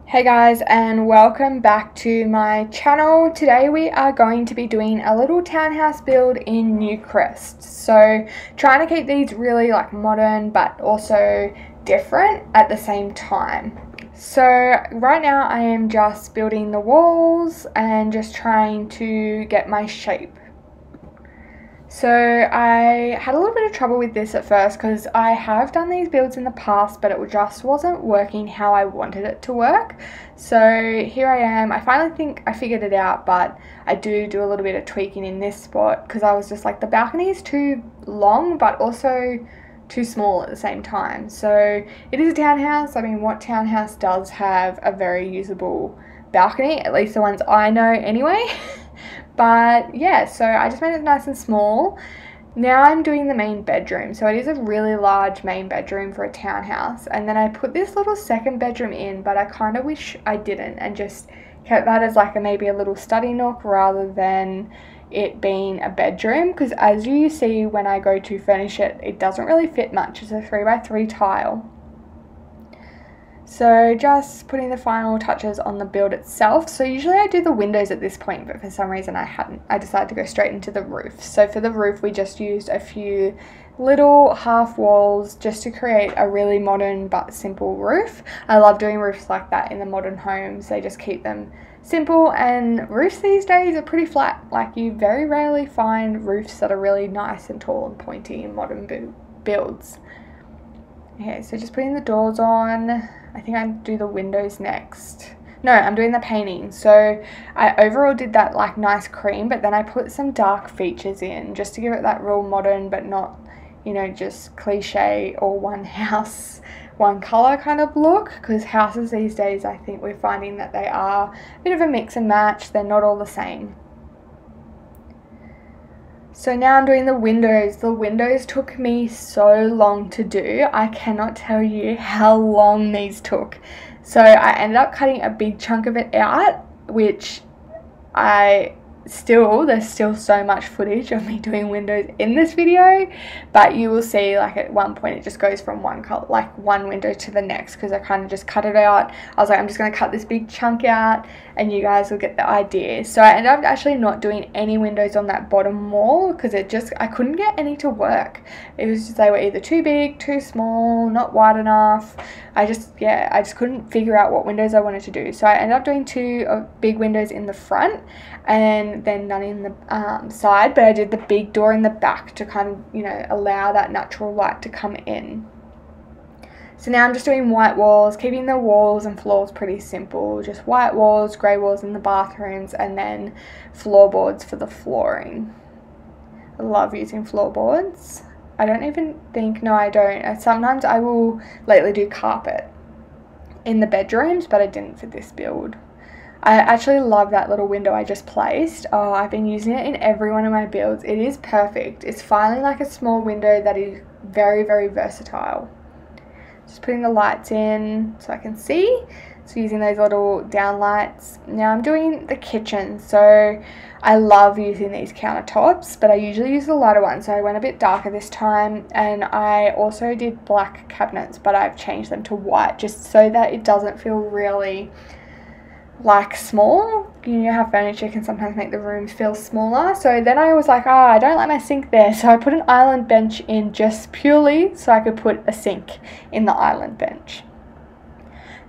Hey guys, and welcome back to my channel. Today we are going to be doing a little townhouse build in Newcrest. So trying to keep these really modern but also different at the same time. So right now I am just building the walls and just trying to get my shape. So I had a little bit of trouble with this at first because I have done these builds in the past, but it just wasn't working how I wanted it to work. So here I am. I finally think I figured it out, but I do a little bit of tweaking in this spot because I was just like, the balcony is too long but also too small at the same time. So it is a townhouse. I mean, what townhouse does have a very usable balcony? At least the ones I know anyway. But yeah, so I just made it nice and small. Now I'm doing the main bedroom. So it is a really large main bedroom for a townhouse. And then I put this little second bedroom in, but I kind of wish I didn't and just kept that as maybe a little study nook rather than it being a bedroom. Because as you see when I go to furnish it, it doesn't really fit much. It's a 3x3 tile. So just putting the final touches on the build itself. So usually I do the windows at this point, but for some reason I hadn't. I decided to go straight into the roof. So for the roof we just used a few little half walls just to create a really modern but simple roof. I love doing roofs like that in the modern homes. They just keep them simple, and roofs these days are pretty flat. You very rarely find roofs that are really nice and tall and pointy in modern builds. Okay, so just putting the doors on. I think I do the windows next. No, I'm doing the painting. So I overall did that nice cream, but then I put some dark features in just to give it that real modern but not, just cliche or one house, one color kind of look. Because houses these days, I think we're finding that they are a bit of a mix and match. They're not all the same. So now I'm doing the windows. The windows took me so long to do. I cannot tell you how long these took. So I ended up cutting a big chunk of it out, which there's still so much footage of me doing windows in this video, but you will see at one point it just goes from one color, one window to the next, because I kind of just cut it out. I was like, I'm just going to cut this big chunk out and you guys will get the idea. So I ended up actually not doing any windows on that bottom wall because I couldn't get any to work. It was just, they were either too big, too small, not wide enough. I just couldn't figure out what windows I wanted to do. So I ended up doing two big windows in the front and then none in the side, but I did the big door in the back to kind of, allow that natural light to come in. So now I'm just doing white walls, keeping the walls and floors pretty simple. Just white walls, grey walls in the bathrooms, and then floorboards for the flooring. I love using floorboards. I don't even think, no I don't. Sometimes I will lately do carpet in the bedrooms, but I didn't for this build. I actually love that little window I just placed. Oh, I've been using it in every one of my builds. It is perfect. It's finally a small window that is very, very versatile. Just putting the lights in so I can see. So using those little down lights. Now I'm doing the kitchen. So I love using these countertops, but I usually use the lighter ones. So I went a bit darker this time, and I also did black cabinets, but I've changed them to white just so that it doesn't feel really small. You know how furniture can sometimes make the rooms feel smaller. So then I was like, I don't like my sink there. So I put an island bench in just purely so I could put a sink in the island bench.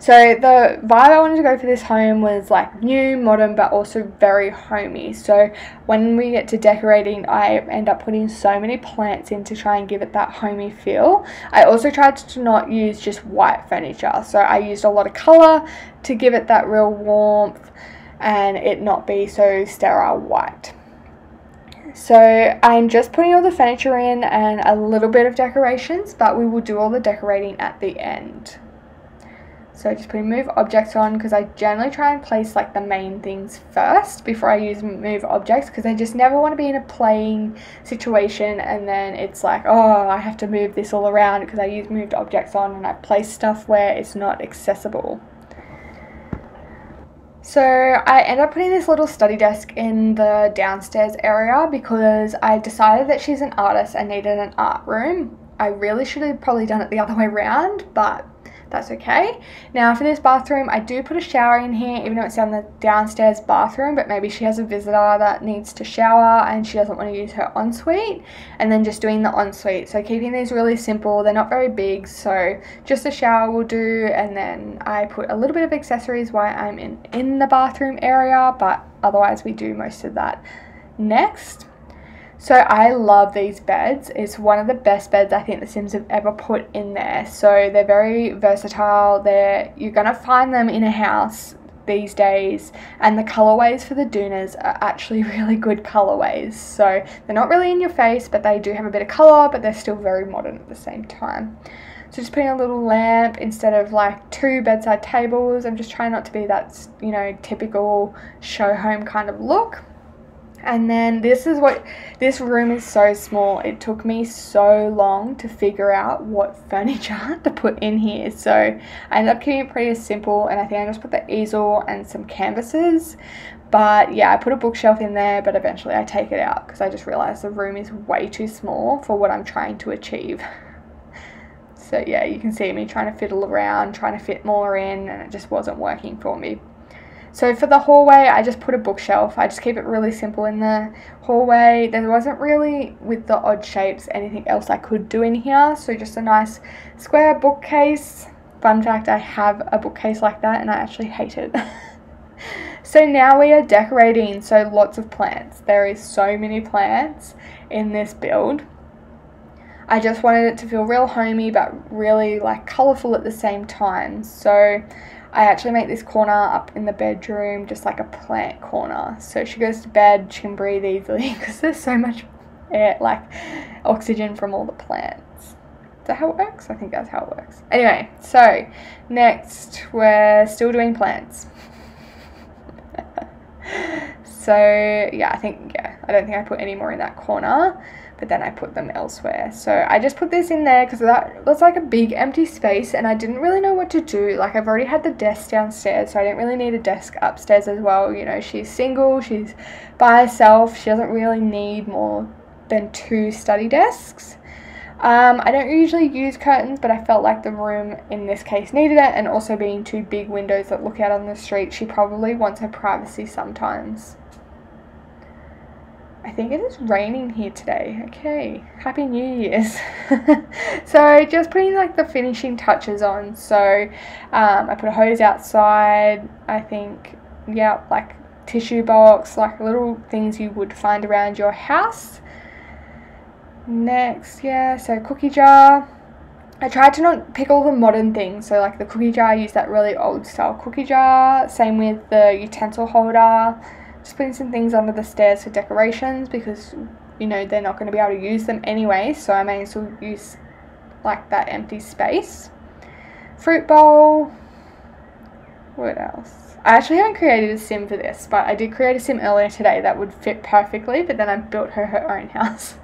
So the vibe I wanted to go for this home was new, modern, but also very homey. So when we get to decorating, I end up putting so many plants in to try and give it that homey feel. I also tried to not use just white furniture. So I used a lot of colour to give it that real warmth and it not be so sterile white. So I'm just putting all the furniture in and a little bit of decorations, but we will do all the decorating at the end. So just putting move objects on because I generally try and place the main things first before I use move objects, because I just never want to be in a playing situation and then it's oh, I have to move this all around because I use moved objects on and I place stuff where it's not accessible. So I ended up putting this little study desk in the downstairs area because I decided that she's an artist and needed an art room. I really should have probably done it the other way around, but that's okay. Now for this bathroom, I do put a shower in here, even though it's down the downstairs bathroom, but maybe she has a visitor that needs to shower and she doesn't want to use her ensuite, and then just doing the ensuite. So keeping these really simple, they're not very big, so just a shower will do, and then I put a little bit of accessories while I'm in the bathroom area, but otherwise we do most of that next. So I love these beds. It's one of the best beds I think the Sims have ever put in there. So they're very versatile. You're gonna find them in a house these days, and the colorways for the Doonas are actually really good colorways. So they're not really in your face, but they do have a bit of color, but they're still very modern at the same time. So just putting a little lamp instead of like 2 bedside tables. I'm just trying not to be that, you know, typical show home kind of look. And then this room is so small. It took me so long to figure out what furniture to put in here. So I ended up keeping it pretty simple, and I think I just put the easel and some canvases. But yeah, I put a bookshelf in there, but eventually I take it out because I just realized the room is way too small for what I'm trying to achieve. So yeah, you can see me trying to fiddle around, trying to fit more in, and it just wasn't working for me. So for the hallway, I just put a bookshelf. I just keep it really simple in the hallway. There wasn't really, with the odd shapes, anything else I could do in here. So just a nice square bookcase. Fun fact, I have a bookcase like that and I actually hate it. So now we are decorating. So lots of plants. There is so many plants in this build. I just wanted it to feel real homey but really like colourful at the same time. So I actually make this corner up in the bedroom just like a plant corner. So she goes to bed, she can breathe easily because there's so much air, like oxygen from all the plants. Is that how it works? I think that's how it works. Anyway, so next we're still doing plants. So yeah, I don't think I put any more in that corner, but then I put them elsewhere. So I just put this in there because that was like a big empty space and I didn't really know what to do. Like I've already had the desk downstairs, so I didn't really need a desk upstairs as well. You know, she's single, she's by herself, she doesn't really need more than 2 study desks. I don't usually use curtains, but I felt like the room in this case needed it, and also being 2 big windows that look out on the street, she probably wants her privacy sometimes. I think it is raining here today. Okay, Happy New Year's. So just putting like the finishing touches on. So I put a hose outside, I think, yeah, like tissue box, like little things you would find around your house. Next, yeah, so cookie jar. I tried to not pick all the modern things, so like the cookie jar, I used that really old style cookie jar. Same with the utensil holder. Just putting some things under the stairs for decorations because, you know, they're not going to be able to use them anyway, so I may as well use like that empty space. Fruit bowl. What else? I actually haven't created a sim for this, but I did create a sim earlier today that would fit perfectly, but then I built her own house.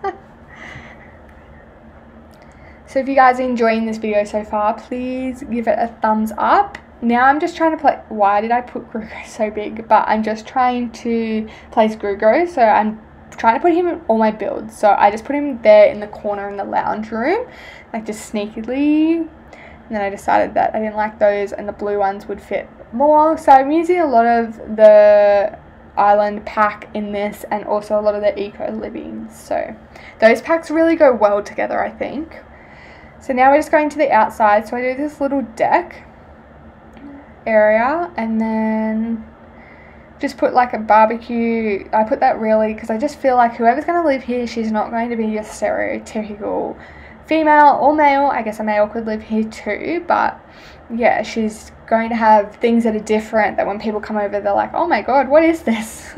So if you guys are enjoying this video so far, please give it a thumbs up. Now I'm just trying to play, why did I put Grugo so big? But I'm just trying to place Grugo, so I'm trying to put him in all my builds. So I just put him there in the corner in the lounge room, like just sneakily. And then I decided that I didn't like those and the blue ones would fit more. So I'm using a lot of the island pack in this and also a lot of the eco living. So those packs really go well together, I think. So now we're just going to the outside. So I do this little deck area and then just put like a barbecue. I put that really because I just feel like whoever's going to live here, she's not going to be your stereotypical female or male. I guess a male could live here too, but yeah, she's going to have things that are different, that when people come over they're like, oh my god, what is this?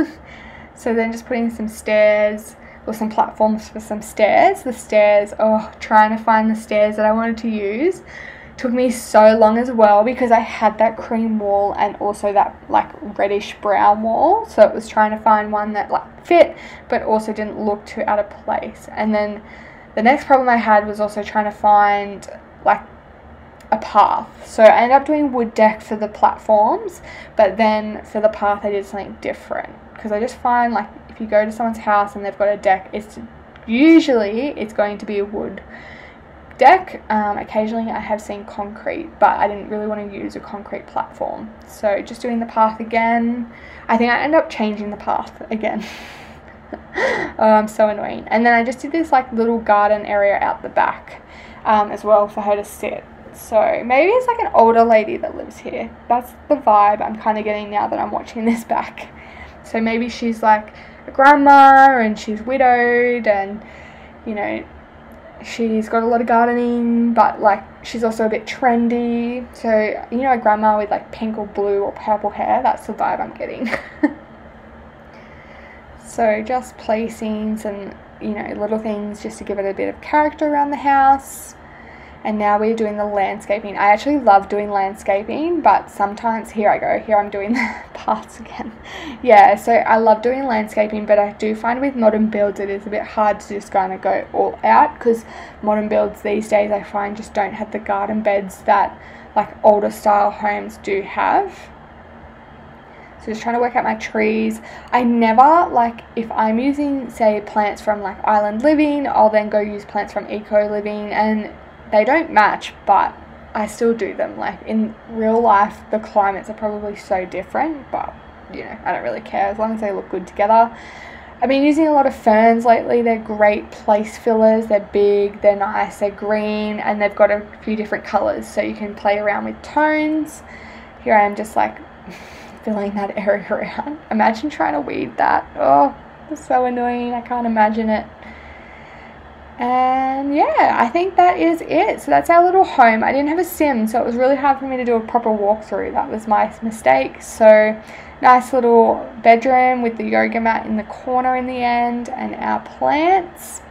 So then just putting some stairs or some platforms for some stairs. The stairs, oh, trying to find the stairs that I wanted to use took me so long as well because I had that cream wall and also that like reddish brown wall, so it was trying to find one that like fit but also didn't look too out of place. And then the next problem I had was also trying to find like a path, so I ended up doing wood deck for the platforms, but then for the path I did something different because I just find like if you go to someone's house and they've got a deck, it's usually going to be a wood deck. Occasionally I have seen concrete, but I didn't really want to use a concrete platform. So just doing the path again. I think I end up changing the path again. Oh, I'm so annoying. And then I just did this like little garden area out the back as well for her to sit. So maybe it's like an older lady that lives here. That's the vibe I'm kind of getting now that I'm watching this back. So maybe she's like a grandma and she's widowed, and you know, she's got a lot of gardening, but like she's also a bit trendy. So you know, a grandma with like pink or blue or purple hair, that's the vibe I'm getting. So just placing some, you know, little things just to give it a bit of character around the house. And now we're doing the landscaping. I actually love doing landscaping, but sometimes, here I go, here I'm doing the paths again. Yeah, so I love doing landscaping, but I do find with modern builds it is a bit hard to just kind of go all out, because modern builds these days I find just don't have the garden beds that like older style homes do have. So just trying to work out my trees. I never, like, if I'm using, say, plants from like Island Living, I'll then go use plants from Eco Living, and they don't match, but I still do them. Like in real life, the climates are probably so different, but you know, I don't really care as long as they look good together. I've been using a lot of ferns lately. They're great place fillers. They're big, they're nice, they're green, and they've got a few different colors, so you can play around with tones. Here I am just like filling that area around. Imagine trying to weed that. Oh, it's so annoying. I can't imagine it. And yeah, I think that is it. So that's our little home. I didn't have a sim, so it was really hard for me to do a proper walkthrough. That was my mistake. So nice little bedroom with the yoga mat in the corner in the end, and our plants.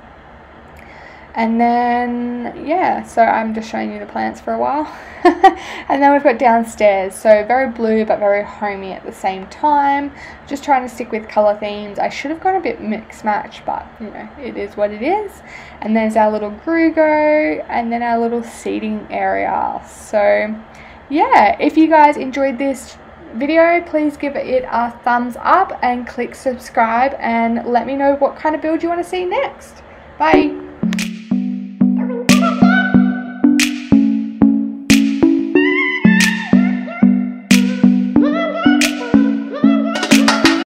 And then, yeah, so I'm just showing you the plants for a while. And then we've got downstairs. So very blue, but very homey at the same time. Just trying to stick with color themes. I should have gone a bit mix match, but you know, it is what it is. And there's our little Grugo, and then our little seating area. So yeah, if you guys enjoyed this video, please give it a thumbs up and click subscribe, and let me know what kind of build you want to see next. Bye.